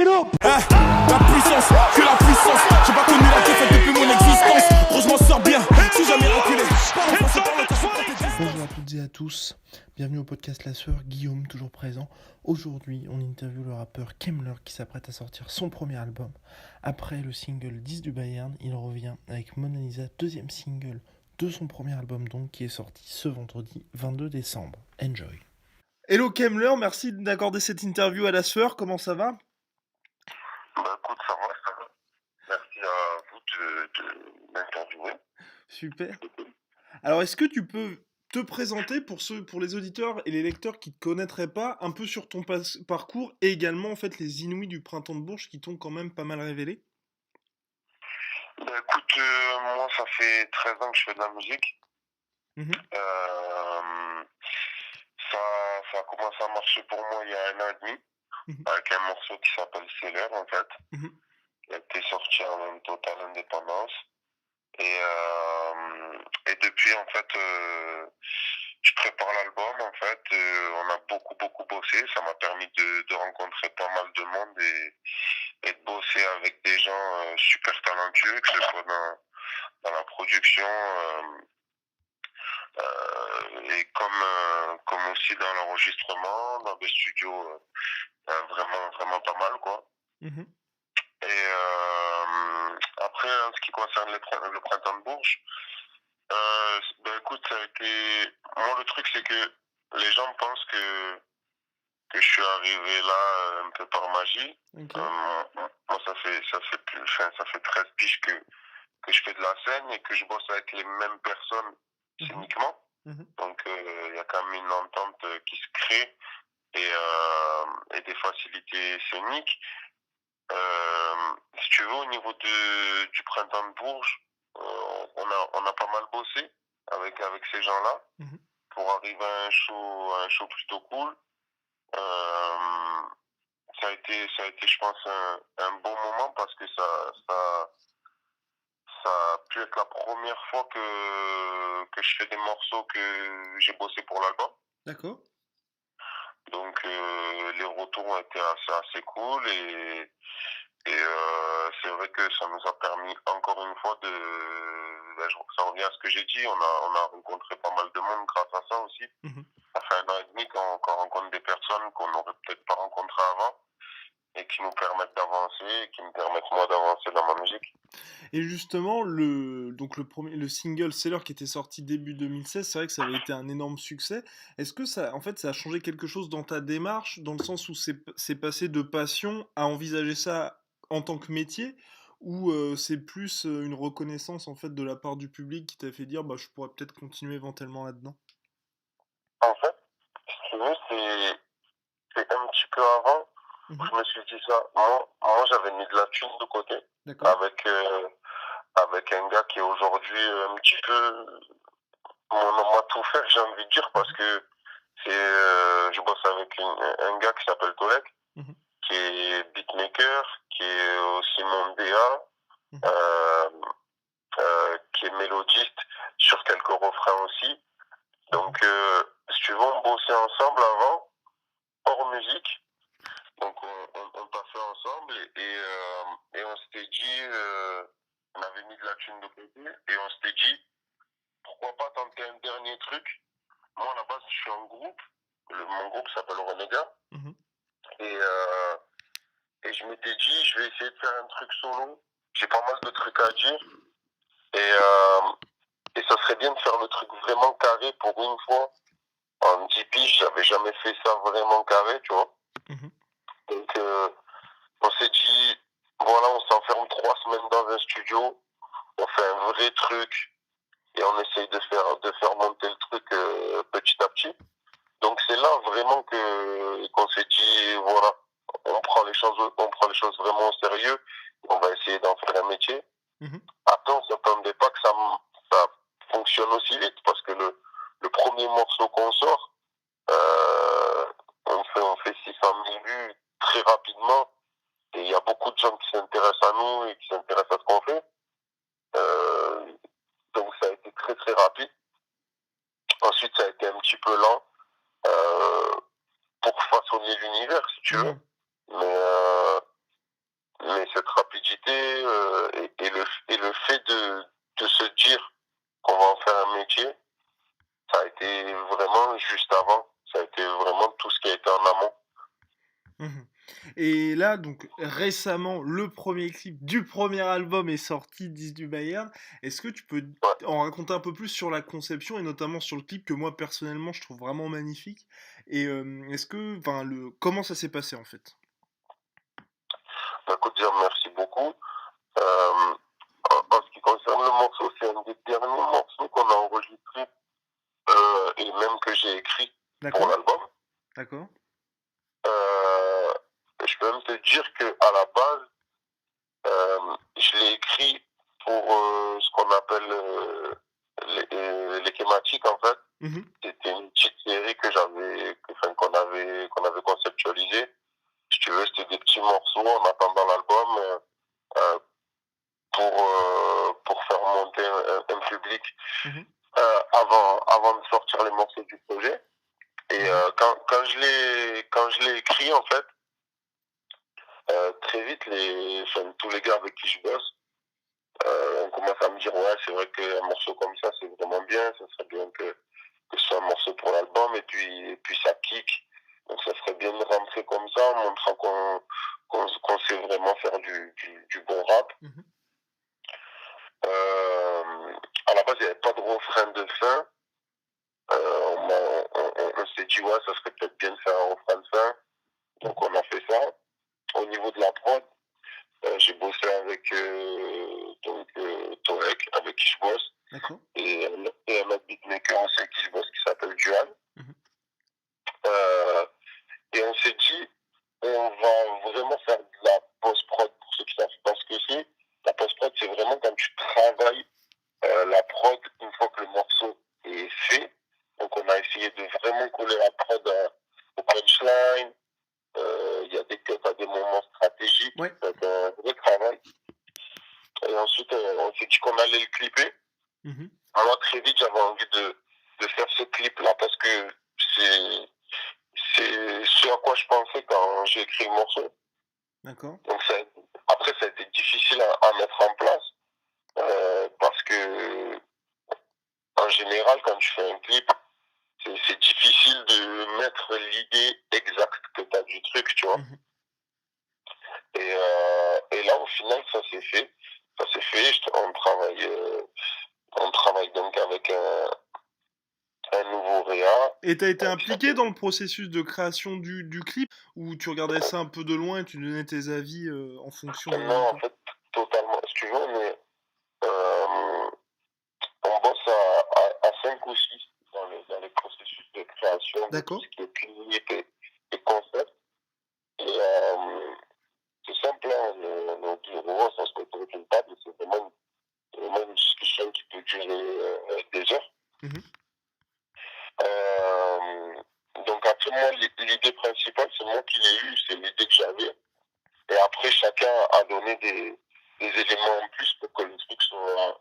La puissance, que la puissance. J'ai pas connu la défaite depuis mon existence. Gros, je m'en sors bien, si jamais reculé. Bonjour à toutes et à tous, bienvenue au podcast La Sœur, Guillaume toujours présent. Aujourd'hui, on interviewe le rappeur Kemmler qui s'apprête à sortir son premier album. Après le single 10 du Bayern, il revient avec Mona Lisa, deuxième single de son premier album donc, qui est sorti ce vendredi 22 décembre. Enjoy. Hello Kemmler, merci d'accorder cette interview à La Sœur, comment ça va ? Bah écoute, ça va, ça va. Merci à vous de m'interviewer. Super. Alors est-ce que tu peux te présenter pour les auditeurs et les lecteurs qui ne te connaîtraient pas, un peu sur ton parcours et également en fait les Inouïs du Printemps de Bourges qui t'ont quand même pas mal révélé? Bah écoute, moi ça fait 13 ans que je fais de la musique. Mhm. Ça a commencé à marcher pour moi il y a 1 an et demi, avec un morceau qui s'appelle Seller en fait, qui a été sorti en totale indépendance. Et depuis en fait, je prépare l'album en fait, on a beaucoup bossé, ça m'a permis de rencontrer pas mal de monde et de bosser avec des gens super talentueux, que ce soit dans la production et comme aussi dans l'enregistrement, dans des studios vraiment pas mal quoi. Et après, en ce qui concerne le printemps de Bourges, ben écoute, ça a été... Moi, le truc, c'est que les gens pensent que je suis arrivé là un peu par magie. Okay. Moi, ça fait 13 piges que je fais de la scène et que je bosse avec les mêmes personnes scéniquement. Donc, il y a quand même une entente qui se crée et des facilités scéniques. Si tu veux, au niveau du printemps de Bourges, on a pas mal bossé avec ces gens-là pour arriver à un show plutôt cool. Ça a été, je pense, un bon moment parce que ça a pu être la première fois que je fais des morceaux que j'ai bossé pour l'album. D'accord. Donc les retours ont été assez cool et c'est vrai que ça nous a permis encore une fois ça revient à ce que j'ai dit, on a rencontré pas mal de monde grâce à ça aussi. Ça fait 1 an et demi qu'on rencontre des personnes qu'on n'aurait peut-être pas rencontrées avant et qui nous permettent d'avancer et qui me permettent moi d'avancer dans ma musique. Et justement, le single Seller qui était sorti début 2016, c'est vrai que ça avait été un énorme succès. Est-ce que ça a changé quelque chose dans ta démarche, dans le sens où c'est passé de passion à envisager ça en tant que métier, ou c'est plus une reconnaissance en fait de la part du public qui t'a fait dire bah je pourrais peut-être continuer éventuellement là-dedans? En fait, si tu veux, c'est un petit peu avant où je me suis dit ça. Moi j'avais mis de la thune de côté avec un gars qui est aujourd'hui un petit peu mon homme à tout faire, j'ai envie de dire, parce que je bosse avec un gars qui s'appelle Tolek, qui est beatmaker, qui est aussi mon DA, qui est mélodiste sur quelques refrains aussi. Donc, si tu veux, on bossait ensemble avant, hors musique. Donc, on passait ensemble et on s'était dit, on avait mis de la thune de côté et on s'était dit, pourquoi pas tenter un dernier truc. Moi, à la base, je suis en groupe. Mon groupe s'appelle Renégat. Et je m'étais dit, je vais essayer de faire un truc solo. J'ai pas mal de trucs à dire. Et ça serait bien de faire le truc vraiment carré pour une fois. En 10 piges, j'avais jamais fait ça vraiment carré, tu vois. Donc, on s'est dit, voilà, on s'enferme 3 semaines dans un studio. On fait un vrai truc. Et on essaye de faire monter le truc petit à petit. Donc c'est là vraiment qu'on s'est dit voilà, on prend les choses vraiment au sérieux, on va essayer d'en faire un métier. Après on s'attendait pas que ça fonctionne aussi vite parce que le premier morceau qu'on sort, on fait 600 000 vues très rapidement et il y a beaucoup de gens qui s'intéressent à nous et qui s'intéressent à ce qu'on fait. Donc ça a été très très rapide. Ensuite ça a été un petit peu lent pour façonner l'univers si tu veux. Mais métier, ça a été vraiment juste avant. Ça a été vraiment tout ce qui a été en amont. Mmh. Et là, donc récemment, le premier clip du premier album est sorti, 10 du Bayern. Est-ce que tu peux Ouais. en raconter un peu plus sur la conception et notamment sur le clip que moi personnellement je trouve vraiment magnifique? Et est-ce que, enfin, comment ça s'est passé en fait? Bah, écoute, déjà, merci beaucoup. En ce qui concerne le morceau, c'est un des derniers morceaux qu'on a enregistré et même que j'ai écrit pour D'accord, l'album. d'accord. Euh, je peux même te dire que à la base, je l'ai écrit pour ce qu'on appelle les thématiques en fait. Mmh. C'était une petite série qu'on avait conceptualisée. Si tu veux, c'était des petits morceaux en attendant l'album euh, pour faire monter un public Mmh. avant de sortir les morceaux du projet. Et Mmh. quand je l'ai écrit en fait, très vite tous les gars avec qui je bosse, on commence à me dire ouais c'est vrai qu'un morceau comme ça c'est vraiment bien, ça serait bien que ce soit un morceau pour l'album et puis ça kick. Donc ça serait bien de rentrer comme ça en montrant qu'on sait vraiment faire du bon rap. Mmh. À la base il n'y avait pas de refrain de fin. On s'est dit ouais ça serait peut-être bien de faire un refrain de fin. Donc on a fait ça. Au niveau de la prod, j'ai bossé avec Torek, avec qui je bosse, D'accord. et un autre beatmaker aussi avec qui je bosse qui s'appelle Duan. Mmh. Euh, et on s'est dit, on va vraiment faire de la post-prod pour ceux qui savent pas ce que c'est. La post-prod, c'est vraiment quand tu travailles la prod une fois que le morceau est fait. Donc on a essayé de vraiment coller la prod au punchline. Il y a des cuts à des moments stratégiques. Ouais. C'est un vrai travail. Et ensuite, on s'est dit qu'on allait le clipper. Mmh. Moi, très vite, j'avais envie de faire ce clip-là parce que c'est ce à quoi je pensais quand j'ai écrit le morceau. D'accord. Donc, après, ça a été difficile à mettre en place parce que, en général, quand tu fais un clip, c'est difficile de mettre l'idée exacte que tu as du truc, tu vois. Mmh. Et là, au final, ça s'est fait. Ça s'est fait. On travaille donc avec un nouveau réa. Et t'as été qui impliqué s'appelle- dans le processus de création du clip ou tu regardais ça un peu de loin et tu donnais tes avis en fonction des Non, en résultats? fait, totalement. Si tu veux, euh, on bosse à 5 ou 6 dans les processus de création de tout D'accord. ce qui est clip et concept. Et c'est simple, hein, on est au bureau, ça se fait autour d'une table, c'est vraiment une discussion qui peut durer des heures. Mmh. Euh, donc après moi, l'idée principale, c'est moi qui l'ai eue, c'est l'idée que j'avais. Et après, chacun a donné des éléments en plus pour que le truc soit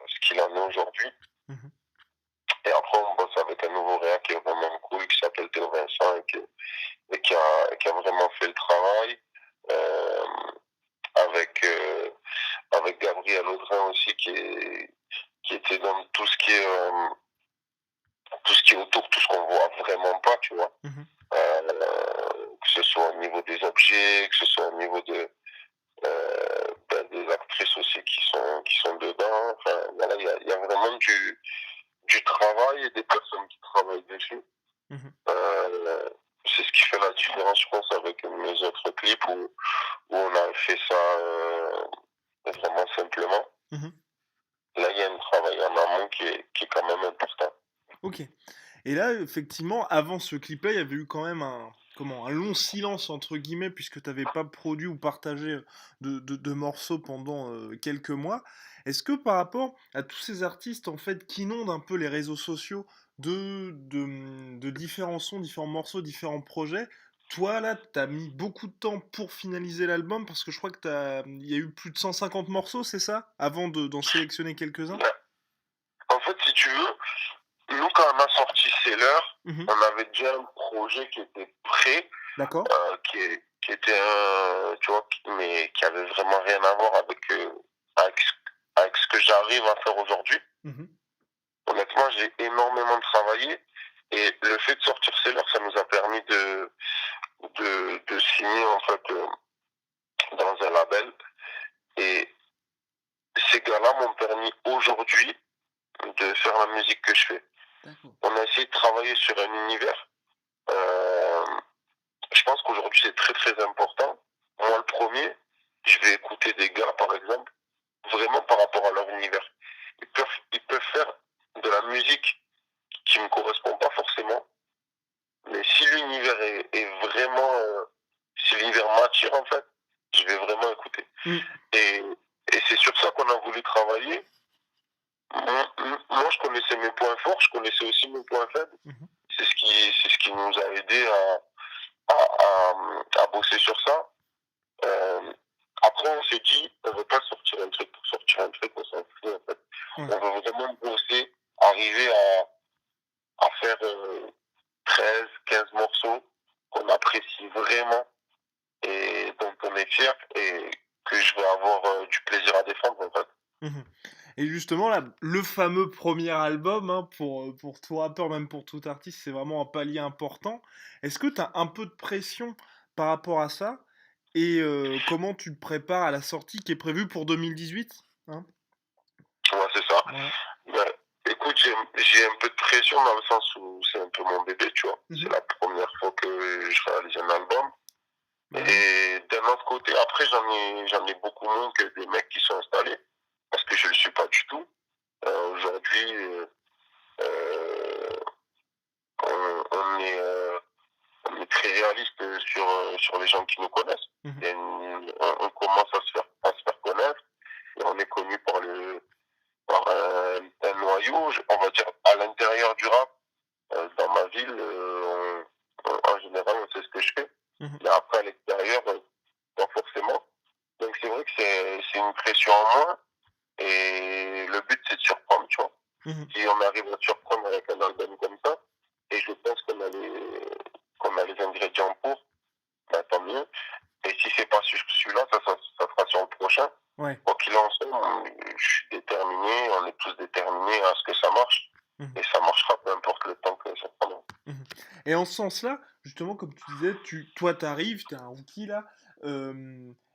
ce qu'il en est aujourd'hui. Mmh. Et après, on bosse avec un nouveau réa qui est vraiment cool, qui s'appelle Théo Vincent qui a vraiment fait le travail. Euh, avec Gabriel Audrin aussi qui était dans tout ce qui est autour, tout ce qu'on voit vraiment pas, tu vois. Mmh. Que ce soit au niveau des objets, que ce soit au niveau des actrices aussi qui sont dedans. Enfin, voilà, il y a vraiment du travail et des personnes qui travaillent dessus. Mmh. C'est ce qui fait la différence, je pense, avec mes autres clips où on a fait ça vraiment simplement. Mmh. Là, il y a un travail en amont qui est quand même important. OK. Et là, effectivement, avant ce clip-là, il y avait eu quand même un long silence entre guillemets puisque tu avais pas produit ou partagé, de morceaux pendant, quelques mois. Est-ce que par rapport à tous ces artistes, en fait, qui inondent un peu les réseaux sociaux de différents sons, différents morceaux, différents projets, toi, là, tu as mis beaucoup de temps pour finaliser l'album? Parce que je crois que il y a eu plus de 150 morceaux, c'est ça? Avant d'en sélectionner quelques-uns? Ouais. En fait, si tu veux, nous, quand on a sorti Seller, Mmh. on avait déjà un projet qui était prêt, D'accord. qui était tu vois, mais qui avait vraiment rien à voir avec, avec ce que j'arrive à faire aujourd'hui. Mmh. honnêtement, j'ai énormément travaillé. Et le fait de sortir Seller, ça nous a permis de signer, en fait, dans un label. Et ces gars-là m'ont permis aujourd'hui de faire la musique que je fais. D'accord. On a essayé de travailler sur un univers. Je pense qu'aujourd'hui, c'est très, très important. Moi, le premier, je vais écouter des gars, par exemple, vraiment par rapport à leur univers. Ils peuvent faire de la musique qui me correspond pas forcément, mais si l'univers est vraiment, si l'univers m'attire, en fait, je vais vraiment écouter. Et c'est sur ça qu'on a voulu travailler. Moi, je connaissais mes points forts, je connaissais aussi mes points faibles. C'est ce qui nous a aidé à bosser sur ça. Après, on s'est dit, on veut pas sortir un truc pour sortir un truc, on s'en fout, en fait. On veut vraiment bosser, arriver à faire 13, 15 morceaux qu'on apprécie vraiment et dont on est fier et que je vais avoir du plaisir à défendre, en fait. Et justement, là, le fameux premier album, hein, pour tout rappeur, même pour tout artiste, c'est vraiment un palier important. Est-ce que tu as un peu de pression par rapport à ça? Et comment tu te prépares à la sortie qui est prévue pour 2018, hein? Ouais, c'est ça. Voilà. Ben, écoute, j'ai un peu de pression dans le sens où c'est un peu mon bébé, tu vois. C'est la première fois que je réalise un album. Et d'un autre côté, après, j'en ai beaucoup moins que des mecs qui sont installés. Parce que je le suis pas du tout. Aujourd'hui, on est très réaliste sur les gens qui nous connaissent. Et on commence à se faire connaître. Et on est connu par un noyau, on va dire, à l'intérieur du rap. Dans ma ville, en général, on sait ce que je fais. Mais après, à l'extérieur, pas forcément. Donc c'est vrai que c'est une pression en moins. Et le but, c'est de surprendre, tu vois. Si on arrive à surprendre avec un album comme ça, et je pense qu'on a les ingrédients pour, bah, tant mieux. Et si c'est pas sur celui-là, ça sera sur le prochain. Ouais. Quoi qu'il en soit, je suis déterminé, on est tous déterminés à ce que ça marche. Et ça marchera peu importe le temps que ça prendra. Et en ce sens-là, justement, comme tu disais, toi, t'arrives, t'es un rookie là.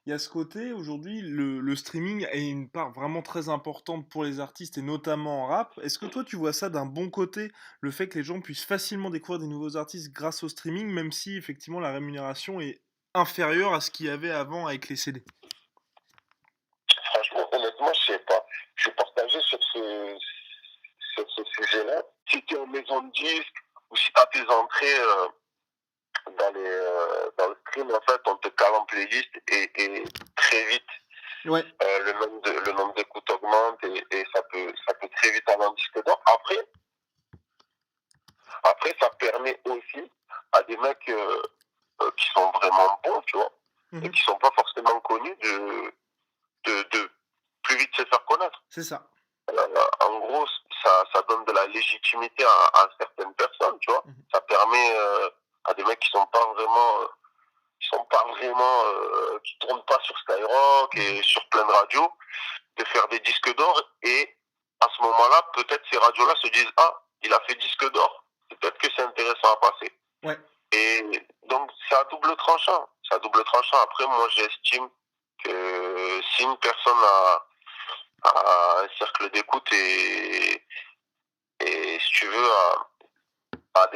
Il y a ce côté, aujourd'hui, le streaming est une part vraiment très importante pour les artistes et notamment en rap. Est-ce que toi, tu vois ça d'un bon côté, le fait que les gens puissent facilement découvrir des nouveaux artistes grâce au streaming, même si effectivement la rémunération est inférieure à ce qu'il y avait avant avec les CD? Franchement, honnêtement, je sais pas. Je suis partagé sur ce sujet-là. Si tu es en maison de disque ou si tu as tes entrées dans le stream, en fait, on te cale en playlist et très vite, le nombre d'écoutes augmente et ça peut très vite aller en disque d'or. Après, ça permet aussi à des mecs qui sont vraiment bons, tu vois, et qui sont pas forcément connus de plus vite se faire connaître. C'est ça. En gros, ça donne de la légitimité à certaines personnes, tu vois. Ça permet à des mecs qui tournent pas sur Skyrock et sur plein de radios, de faire des disques d'or. Et à ce moment-là, peut-être ces radios-là se disent, ah, il a fait disque d'or. Peut-être que c'est intéressant à passer. Ouais. Et donc, c'est à double tranchant. Après, moi, j'estime que si une personne a un cercle d'écoute et si tu veux, à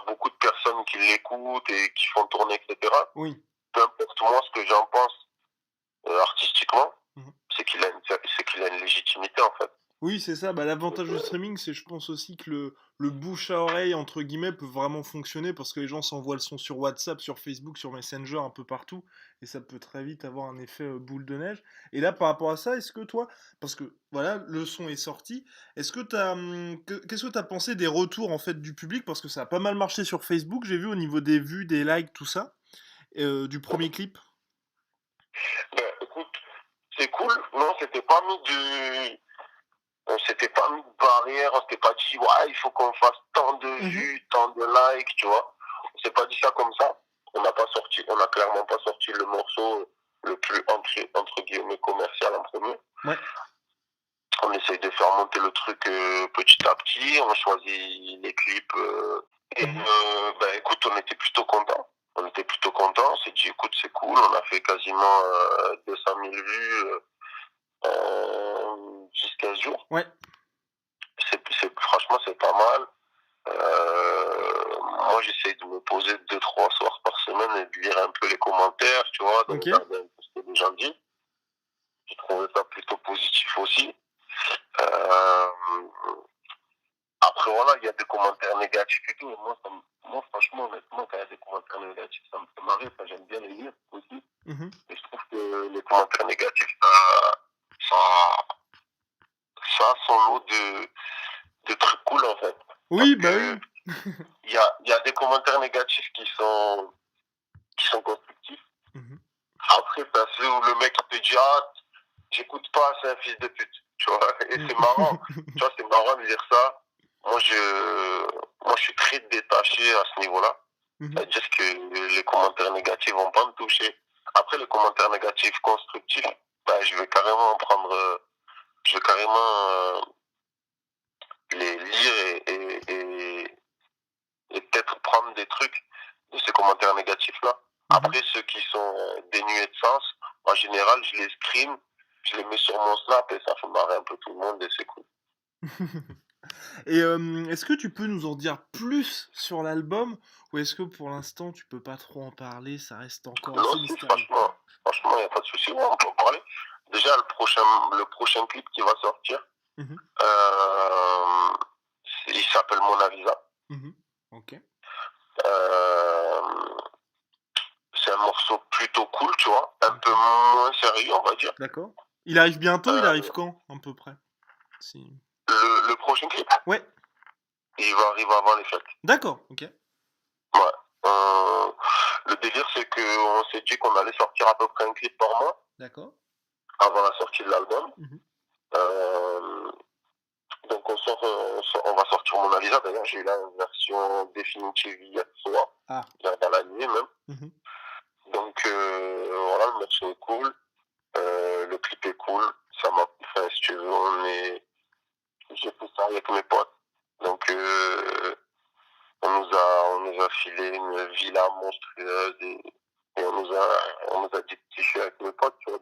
beaucoup de personnes qui l'écoutent et qui font tourner, etc. Oui. Peu importe moi ce que j'en pense artistiquement, c'est qu'il a une légitimité, en fait. Oui, c'est ça. Bah, l'avantage du streaming, c'est, je pense aussi que le bouche à oreille, entre guillemets, peut vraiment fonctionner parce que les gens s'envoient le son sur WhatsApp, sur Facebook, sur Messenger, un peu partout. Et ça peut très vite avoir un effet boule de neige. Et là, par rapport à ça, est-ce que toi, parce que voilà, le son est sorti, est-ce que qu'est-ce que tu as pensé des retours en fait du public? Parce que ça a pas mal marché sur Facebook, j'ai vu au niveau des vues, des likes, tout ça, du premier clip. Ben, écoute, c'est cool. Non, on s'était pas mis de barrière, on s'était pas dit, ouais, il faut qu'on fasse tant de vues, tant de likes, tu vois. On s'est pas dit ça comme ça. On a clairement pas sorti le morceau le plus entre guillemets commercial en premier. Ouais. On essaye de faire monter le truc petit à petit, on choisit les clips. Écoute, on était plutôt contents. On s'est dit, écoute, c'est cool, on a fait quasiment 200 000 vues en 10-15 jours. Ouais. Franchement, c'est pas mal. Moi, j'essaye de me poser 2-3 soirs par semaine et de lire un peu les commentaires, tu vois, de regarder un peu ce que les gens disent. J'ai trouvé ça plutôt positif aussi. Après, voilà, il y a des commentaires négatifs et tout. Moi, franchement, honnêtement, quand il y a des commentaires négatifs, ça me fait marrer. Enfin, j'aime bien les lire aussi. Et je trouve que les commentaires négatifs, ça a son lot de trucs cool, en fait. Oui, bah oui. Il y a des commentaires négatifs qui sont constructifs. Après, t'as ceux où le mec te dit, j'écoute pas, c'est un fils de pute. Tu vois, et c'est marrant. Tu vois, c'est marrant de dire ça. Moi, je suis très détaché à ce niveau-là. C'est-à-dire que les commentaires négatifs vont pas me toucher. Après, les commentaires négatifs constructifs, je vais carrément les lire et peut-être prendre des trucs de ces commentaires négatifs-là. Après, ceux qui sont dénués de sens, en général, je les screen, je les mets sur mon Snap et ça fait marrer un peu tout le monde et c'est cool. Et est-ce que tu peux nous en dire plus sur l'album, ou est-ce que pour l'instant tu peux pas trop en parler, ça reste encore assez mystérieux? Franchement, il n'y a pas de souci, on peut en parler. Déjà, le prochain clip qui va sortir, il s'appelle Mon Avisa. Ok. C'est un morceau plutôt cool, tu vois, un peu moins sérieux, on va dire. D'accord. Il arrive bientôt, il arrive quand, à peu près? Le prochain clip? Ouais. Il va arriver avant les fêtes. D'accord, ok. Ouais. Le délire, c'est qu'on s'est dit qu'on allait sortir à peu près un clip par mois. D'accord. Avant la sortie de l'album. Donc on va sortir Mon Avisa. D'ailleurs, j'ai eu la version définitive hier soir, dans la nuit même. Donc voilà, le morceau est cool, le clip est cool. Ça m'a, enfin, si tu veux, j'ai fait ça avec mes potes. Donc on nous a filé une villa monstrueuse et on nous a dit de kiffer avec mes potes, tu vois.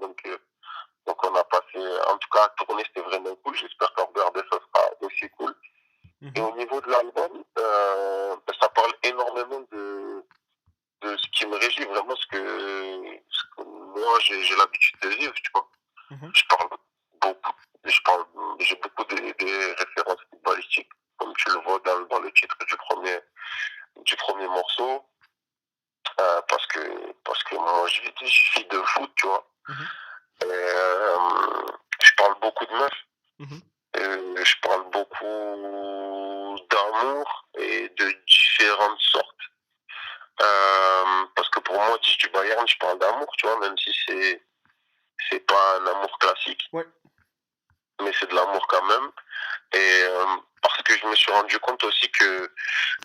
Donc on a passé, en tout cas, la tournée, c'était vraiment cool. J'espère qu'en regarder, ça sera aussi cool. Et au niveau de l'album, ça parle énormément de ce qui me régit, vraiment ce que moi, j'ai l'habitude de vivre, tu vois. J'ai beaucoup des références footballistiques, comme tu le vois dans le titre du premier morceau. Parce que moi, je suis de foot, tu vois. Je parle beaucoup de meufs. Je parle beaucoup d'amour et de différentes sortes. Parce que pour moi, si du Bayern, je parle d'amour, tu vois, même si c'est pas un amour classique. Ouais. Mais c'est de l'amour quand même. Et parce que je me suis rendu compte aussi que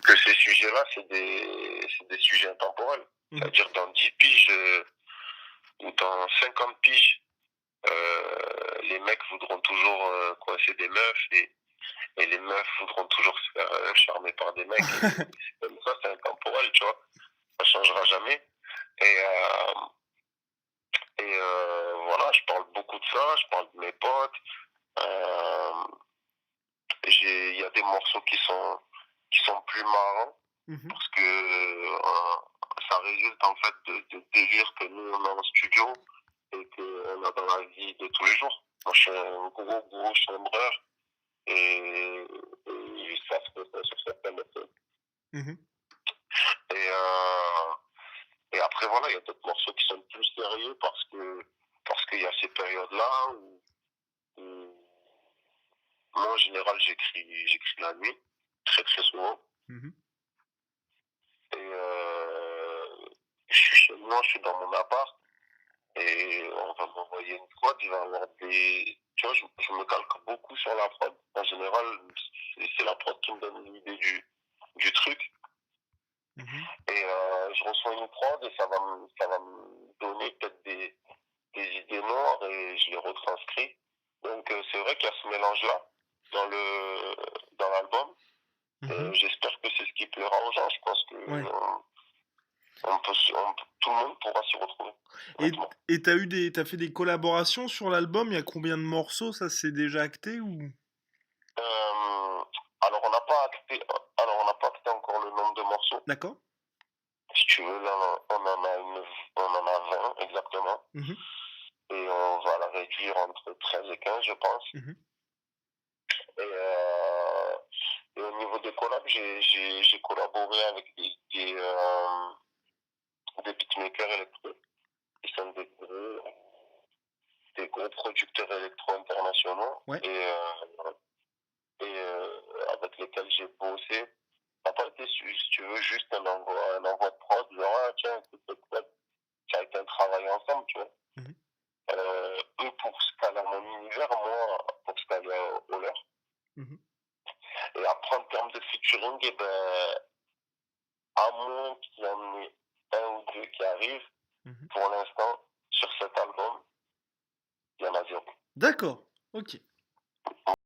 ces sujets-là, c'est des sujets intemporels. C'est-à-dire dans 10 piges ou dans 50 piges, les mecs voudront toujours coincer des meufs et les meufs voudront toujours se faire charmer par des mecs. Comme ça, c'est intemporel, tu vois. Ça changera jamais. Et voilà, je parle beaucoup de ça, je parle de mes potes. Il y a des morceaux qui sont plus marrants parce que ça résulte en fait de délires que nous on a en studio et qu'on a dans la vie de tous les jours. Moi je suis un gros chambreur et ça se fait sur certaines méthodes. Et après voilà, il y a d'autres morceaux qui sont plus sérieux parce qu'il y a ces périodes-là où moi en général j'écris la nuit, très très souvent. Et je suis chez moi, je suis dans mon appart et on va m'envoyer une prod, il va y avoir des... Tu vois, je me calque beaucoup sur la prod. En général, c'est la prod qui me donne l'idée du truc. Et je reçois une prod et ça va me donner peut-être des idées noires et je les retranscris. Donc c'est vrai qu'il y a ce mélange-là dans l'album. J'espère que c'est ce qui plaira aux gens. Je pense que tout le monde pourra s'y retrouver. Et t'as fait des collaborations sur l'album? Il y a combien de morceaux? Ça, c'est déjà acté ou? Alors, on n'a pas acté encore le nombre de morceaux. D'accord. Si tu veux, là, on en a 20 exactement. Et on va la réduire entre 13 et 15, je pense. Et au niveau des collabs, j'ai collaboré avec des beatmakers électro, qui sont des gros producteurs électro internationaux, et avec lesquels j'ai bossé. Ça n'a pas été, si tu veux, juste un envoi de prod, genre, tiens, écoute, ça a été un travail ensemble, tu vois. Eux pour se caler à mon univers, moi pour se caler au leur. Et après, en termes de featuring, eh ben, à moins qu'il y en ait un ou deux qui arrivent, pour l'instant, sur cet album, il y en a zéro. D'accord, ok.